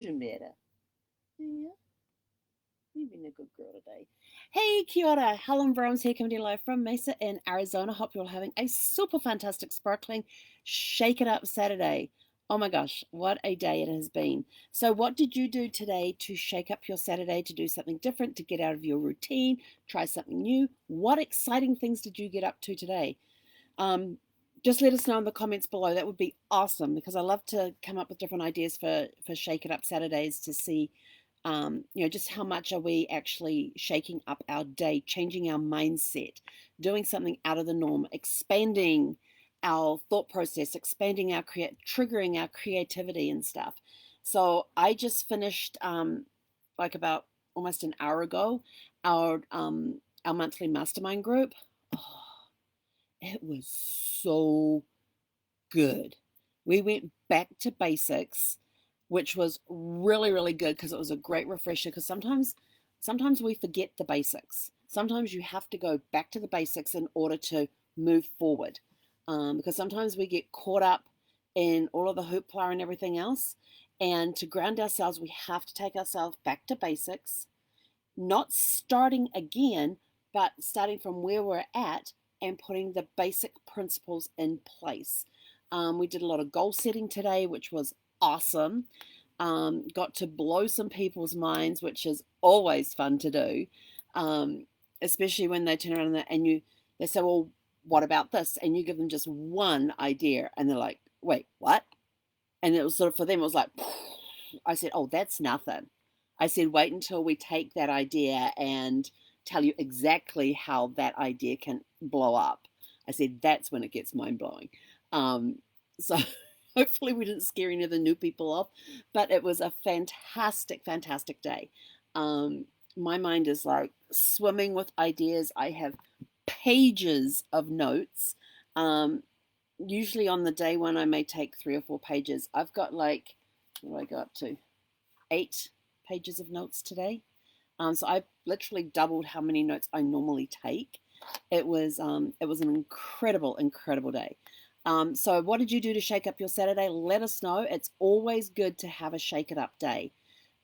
Doing better. Yeah, you've been a good girl today. Hey, kia ora. Helen Brahms here, coming to you live from Mesa in Arizona. Hope you're all having a super fantastic, sparkling, shake it up Saturday. Oh my gosh, what a day it has been. So, what did you do today to shake up your Saturday, to do something different, to get out of your routine, try something new? What exciting things did you get up to today? Um, just let us know in the comments below. That would be awesome because I love to come up with different ideas for Shake It Up Saturdays to see, just how much are we actually shaking up our day, changing our mindset, doing something out of the norm, expanding our thought process, expanding triggering our creativity and stuff. So I just finished like about almost an hour ago our monthly mastermind group. Oh, it was so good. We went back to basics, which was really, really good because it was a great refresher. Because sometimes we forget the basics. Sometimes you have to go back to the basics in order to move forward. Because sometimes we get caught up in all of the hoopla and everything else. And to ground ourselves, we have to take ourselves back to basics, not starting again, but starting from where we're at and putting the basic principles in place. We did a lot of goal setting today, which was awesome. Got to blow some people's minds, which is always fun to do, um, especially when they turn around and they say, "Well, what about this?" And you give them just one idea, and they're like, "Wait, what?" And it was sort of for them, it was like, I said, "Oh, that's nothing." I said, "Wait until we take that idea and tell you exactly how that idea can blow up." I said, "That's when it gets mind blowing." So hopefully we didn't scare any of the new people off, but it was a fantastic, fantastic day. My mind is like swimming with ideas. I have pages of notes. Um, Usually on the day one, I may take 3 or 4 pages. I've got like, what do I got up to? 8 pages of notes today. So I literally doubled how many notes I normally take. It was an incredible, incredible day. So what did you do to shake up your Saturday? Let us know. It's always good to have a shake it up day.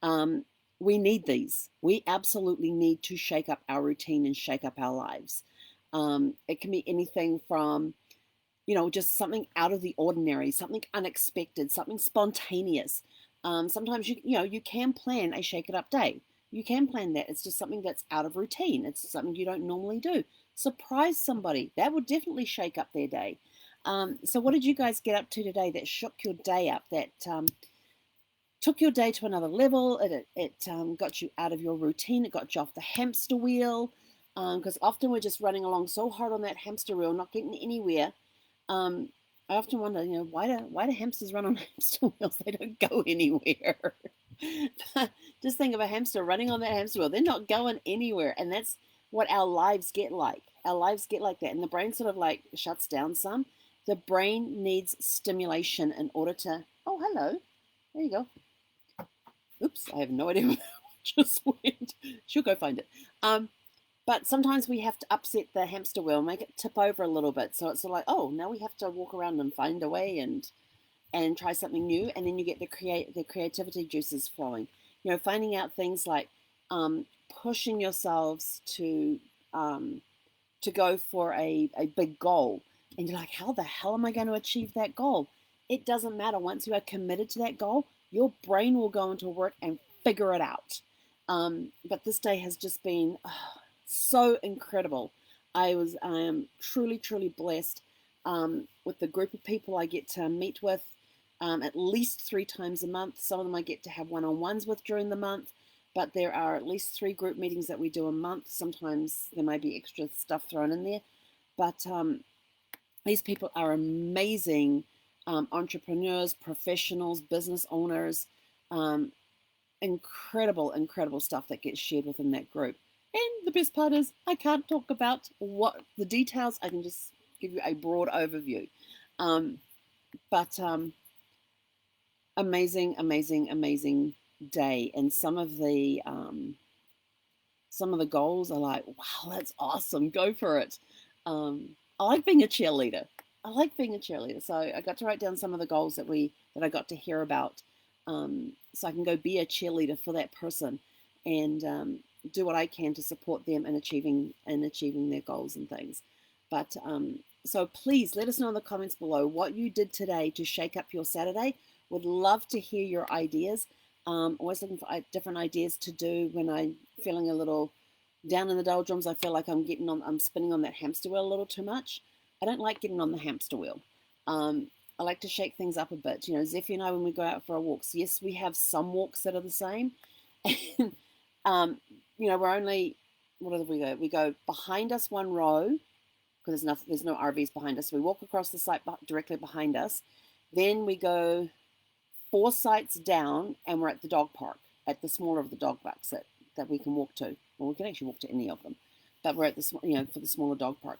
Um, we need these. We absolutely need to shake up our routine and shake up our lives. It can be anything from just something out of the ordinary, something unexpected, something spontaneous. Sometimes you can plan a shake it up day. You can plan that. It's just something that's out of routine. It's something you don't normally do. Surprise somebody. That would definitely shake up their day. So what did you guys get up to today that shook your day up, that took your day to another level? It got you out of your routine. It got you off the hamster wheel. Because often we're just running along so hard on that hamster wheel, not getting anywhere. um, I often wonder, why do hamsters run on hamster wheels? They don't go anywhere. Just think of a hamster running on that hamster wheel. They're not going anywhere, and that's what our lives get like. Our lives get like that, and the brain sort of like shuts down some. The brain needs stimulation in order to. Oh, hello. There you go. Oops, I have no idea where that just went. She'll go find it. But sometimes we have to upset the hamster wheel, make it tip over a little bit. So it's sort of like, oh, now we have to walk around and find a way and try something new, and then you get the creativity juices flowing. Finding out things like pushing yourselves to go for a big goal, and you're like, how the hell am I going to achieve that goal? It doesn't matter. Once you are committed to that goal, your brain will go into work and figure it out. But this day has just been so incredible. I am truly, truly blessed with the group of people I get to meet with at least 3 times a month. Some of them I get to have one-on-ones with during the month, but there are at least 3 group meetings that we do a month. Sometimes there may be extra stuff thrown in there, but these people are amazing entrepreneurs, professionals, business owners. Um, Incredible, incredible stuff that gets shared within that group. And the best part is, I can't talk about what the details. I can just give you a broad overview. Um, but amazing, amazing, amazing day. And some of the goals are like, wow, that's awesome. Go for it. I like being a cheerleader. I like being a cheerleader. So I got to write down some of the goals that I got to hear about so I can go be a cheerleader for that person and do what I can to support them in achieving their goals and things. But so please let us know in the comments below what you did today to shake up your Saturday. Would love to hear your ideas. Always looking for different ideas to do when I'm feeling a little down in the doldrums. I feel like I'm spinning on that hamster wheel a little too much. I don't like getting on the hamster wheel. I like to shake things up a bit. You know, Zephy and I, when we go out for our walks, yes, we have some walks that are the same. And, you know, we're only, what do we go? We go behind us one row, because there's no RVs behind us. We walk across the site directly behind us. Then we go 4 sites down, and we're at the dog park, at the smaller of the dog parks that we can walk to. Well, we can actually walk to any of them, but we're at the, you know, for the smaller dog park.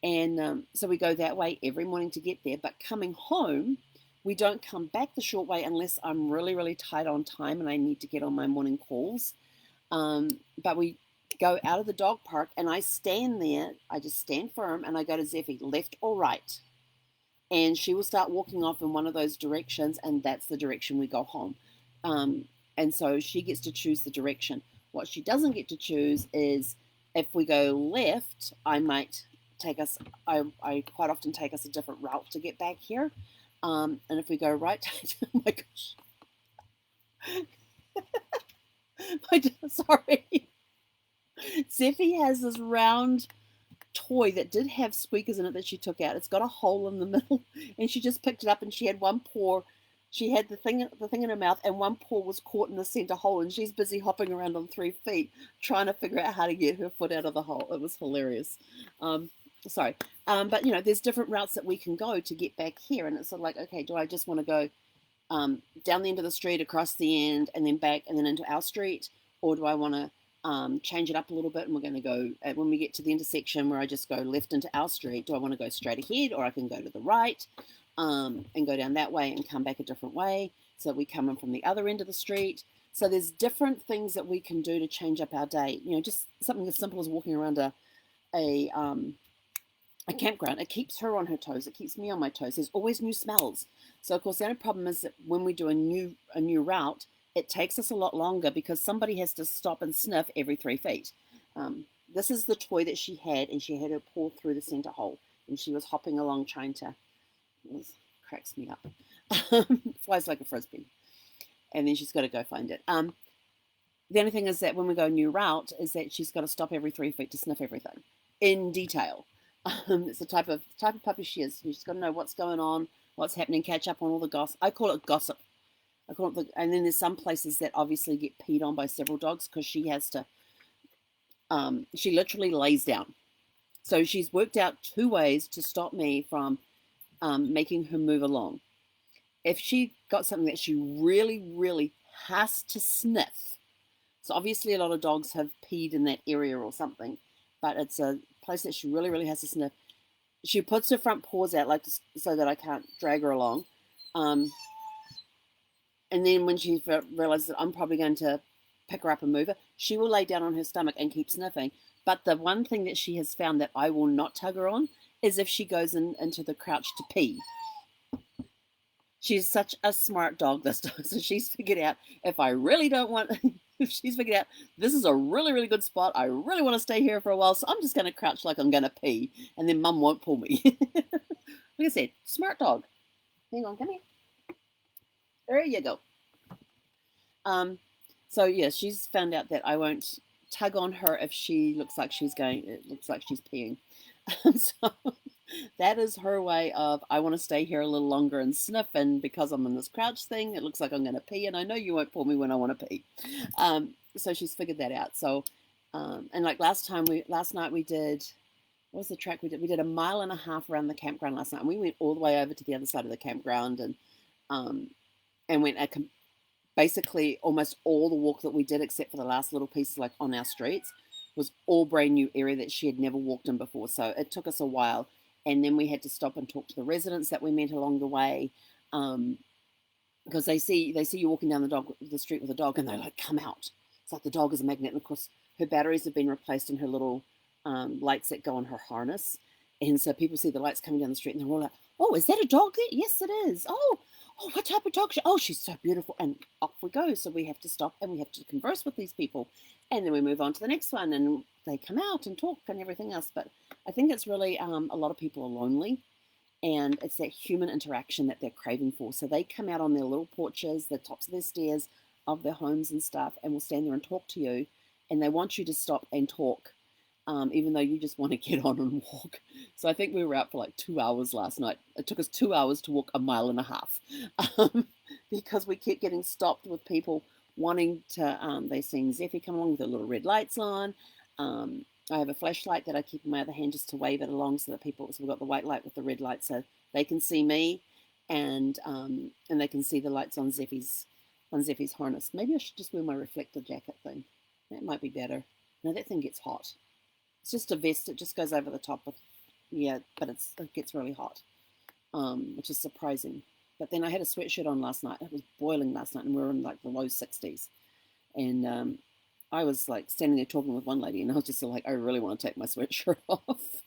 And so we go that way every morning to get there. But coming home, we don't come back the short way unless I'm really, really tight on time and I need to get on my morning calls. But we go out of the dog park and I stand there. I just stand firm and I go to Zephy, left or right. And she will start walking off in one of those directions, and that's the direction we go home. And so she gets to choose the direction. What she doesn't get to choose is if we go left, I quite often take us a different route to get back here. And if we go right, oh my gosh. Sorry. Zephy has this round toy that did have squeakers in it that she took out. It's got a hole in the middle, and she just picked it up, and she had one paw. She had the thing in her mouth, and one paw was caught in the center hole, and she's busy hopping around on 3 feet trying to figure out how to get her foot out of the hole. It was hilarious. Sorry. But, you know, there's different routes that we can go to get back here. And it's sort of like, okay, do I just want to go down the end of the street, across the end, and then back, and then into our street? Or do I want to change it up a little bit? And we're going to go, when we get to the intersection where I just go left into our street, do I want to go straight ahead? Or I can go to the right and go down that way and come back a different way. So we come in from the other end of the street. So there's different things that we can do to change up our day. You know, just something as simple as walking around a campground. It keeps her on her toes. It keeps me on my toes. There's always new smells. So of course the only problem is that when we do a new route, it takes us a lot longer because somebody has to stop and sniff every 3 feet. This is the toy that she had, and she had her paw through the center hole, and she was hopping along trying to. It cracks me up. Flies like a frisbee, and then she's got to go find it. The only thing is that when we go a new route, is that she's got to stop every 3 feet to sniff everything in detail. It's the type of puppy she is. You just got to know what's going on, what's happening, catch up on all the gossip. I call it gossip. And then there's some places that obviously get peed on by several dogs because she has to. She literally lays down. So she's worked out 2 ways to stop me from making her move along. If she got something that she really, really has to sniff. So obviously a lot of dogs have peed in that area or something, but it's a place that she really, really has to sniff. She puts her front paws out so that I can't drag her along. And then when she realizes that I'm probably going to pick her up and move her, she will lay down on her stomach and keep sniffing. But the one thing that she has found that I will not tug her on is if she goes into the crouch to pee. She's such a smart dog, this dog. So she's figured out if I really don't want, if she's figured out this is a really, really good spot, I really want to stay here for a while, so I'm just going to crouch like I'm going to pee, and then Mum won't pull me. Like I said, smart dog. Hang on, come here. There you go. So yeah, she's found out that I won't tug on her if she looks like she's peeing. So that is her way of, I want to stay here a little longer and sniff, and because I'm in this crouch thing, it looks like I'm going to pee, and I know you won't pull me when I want to pee. So she's figured that out. So, and like last night we did, what was the track we did? We did 1.5 miles around the campground last night, and we went all the way over to the other side of the campground, and went basically almost all the walk that we did, except for the last little pieces like on our streets, was all brand new area that she had never walked in before. So it took us a while. And then we had to stop and talk to the residents that we met along the way, because they see you walking down the street with a dog, and they're like, come out. It's like the dog is a magnet. And of course, her batteries have been replaced in her little lights that go on her harness. And so people see the lights coming down the street, and they're all like, oh, is that a dog there? Yes, it is. Oh, Oh, what type of dog? Oh, she's so beautiful. And off we go. So we have to stop and we have to converse with these people. And then we move on to the next one and they come out and talk and everything else. But I think it's really a lot of people are lonely and it's that human interaction that they're craving for. So they come out on their little porches, the tops of their stairs of their homes and stuff, and will stand there and talk to you. And they want you to stop and talk, even though you just want to get on and walk. So I think we were out for like 2 hours last night. It took us 2 hours to walk a mile and a half because we kept getting stopped with people wanting to, they seen Zeffie come along with her little red lights on. I have a flashlight that I keep in my other hand just to wave it along so that people, so we've got the white light with the red light so they can see me and they can see the lights on Zeffie's harness. Maybe I should just wear my reflector jacket thing. That might be better. No, that thing gets hot. It's just a vest. It just goes over the top of, yeah, but it gets really hot, which is surprising. But then I had a sweatshirt on last night. It was boiling last night, and we were in like the low 60s. And I was like standing there talking with one lady, and I was just like, I really want to take my sweatshirt off.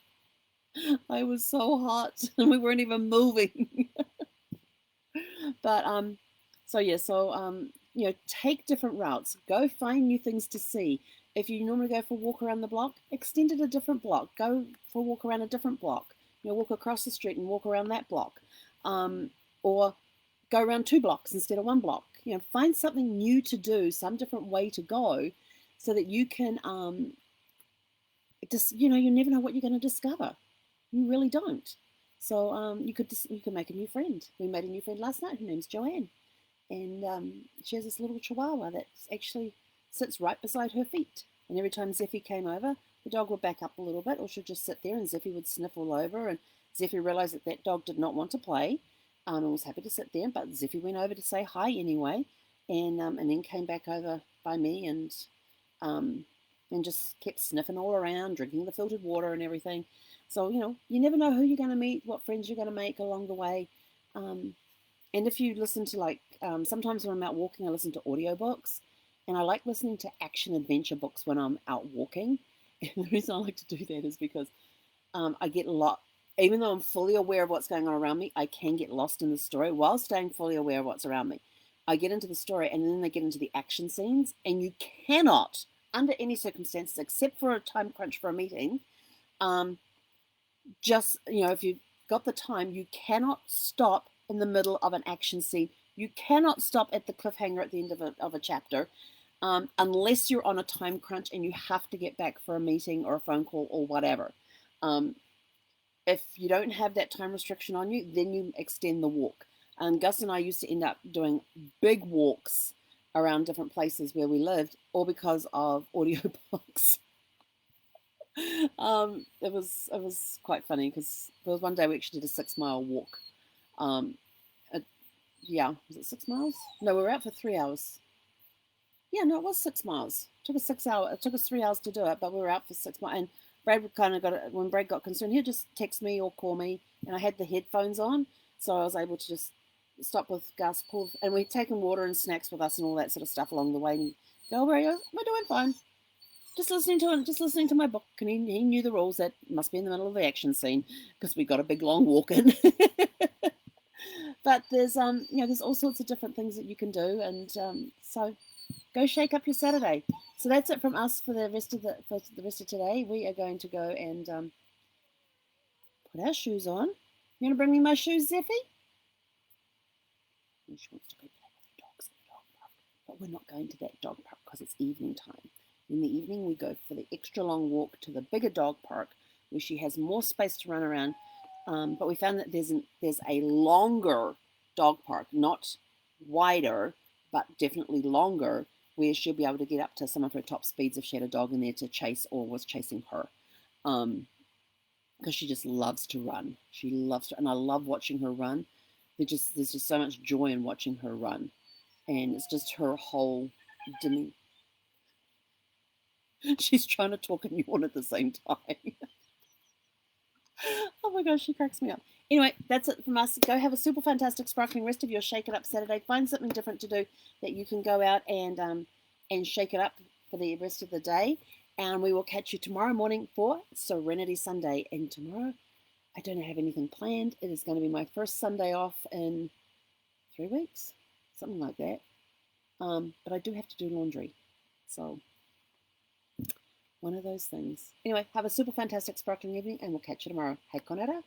I was so hot, and we weren't even moving. But take different routes. Go find new things to see. If you normally go for a walk around the block, extend it a different block. Go for a walk around a different block. Walk across the street and walk around that block. Or go around 2 blocks instead of 1 block. Find something new to do, some different way to go, so that you can you never know what you're going to discover. You really don't. So you could make a new friend. We made a new friend last night. Her name's Joanne, and she has this little chihuahua that actually sits right beside her feet. And every time Zeffie came over, the dog would back up a little bit, or she'd just sit there, and Zeffie would sniff all over. And Zeffie realized that dog did not want to play, and was happy to sit there. But Zeffie went over to say hi anyway, and then came back over by me and just kept sniffing all around, drinking the filtered water and everything. So, you never know who you're going to meet, what friends you're going to make along the way. And if you listen to sometimes when I'm out walking, I listen to audiobooks. And I like listening to action adventure books when I'm out walking. And the reason I like to do that is because I get a lot, even though I'm fully aware of what's going on around me, I can get lost in the story while staying fully aware of what's around me. I get into the story and then they get into the action scenes, and you cannot, under any circumstances, except for a time crunch for a meeting, if you've got the time, you cannot stop in the middle of an action scene. You cannot stop at the cliffhanger at the end of a chapter unless you're on a time crunch and you have to get back for a meeting or a phone call or whatever. If you don't have that time restriction on you, then you extend the walk. Gus and I used to end up doing big walks around different places where we lived, all because of audiobooks. It was quite funny because there was one day we actually did a 6-mile walk. Was it 6 miles? No, we were out for 3 hours. Yeah, no, it was 6 miles. It took us 3 hours to do it, but we were out for 6 miles. And Brad when Brad got concerned, he'd just text me or call me, and I had the headphones on, so I was able to just stop with Gus, and we'd taken water and snacks with us and all that sort of stuff along the way. And go, where are you? We're doing fine. Just listening to my book, and he knew the rules. That must be in the middle of the action scene because we got a big long walk in. But there's there's all sorts of different things that you can do, and so go shake up your Saturday. So that's it from us for the rest of today. We are going to go and put our shoes on. You want to bring me my shoes, Zeffie? She wants to go play with the dogs in the dog park, but we're not going to that dog park because it's evening time. In the evening, we go for the extra long walk to the bigger dog park where she has more space to run around. But we found that there's a longer dog park, not wider, but definitely longer, where she'll be able to get up to some of her top speeds if she had a dog in there to chase or was chasing her. Because she just loves to run. She loves to, and I love watching her run. There's just so much joy in watching her run. And it's just her whole demeanor. She's trying to talk and yawn at the same time. Oh my gosh, she cracks me up. Anyway, that's it from us. Go have a super fantastic, sparkling rest of your Shake It Up Saturday. Find something different to do that you can go out and shake it up for the rest of the day. And we will catch you tomorrow morning for Serenity Sunday. And tomorrow, I don't have anything planned. It is going to be my first Sunday off in 3 weeks, something like that. But I do have to do laundry. So one of those things. Anyway, have a super fantastic sparkling evening and we'll catch you tomorrow. Hei konera.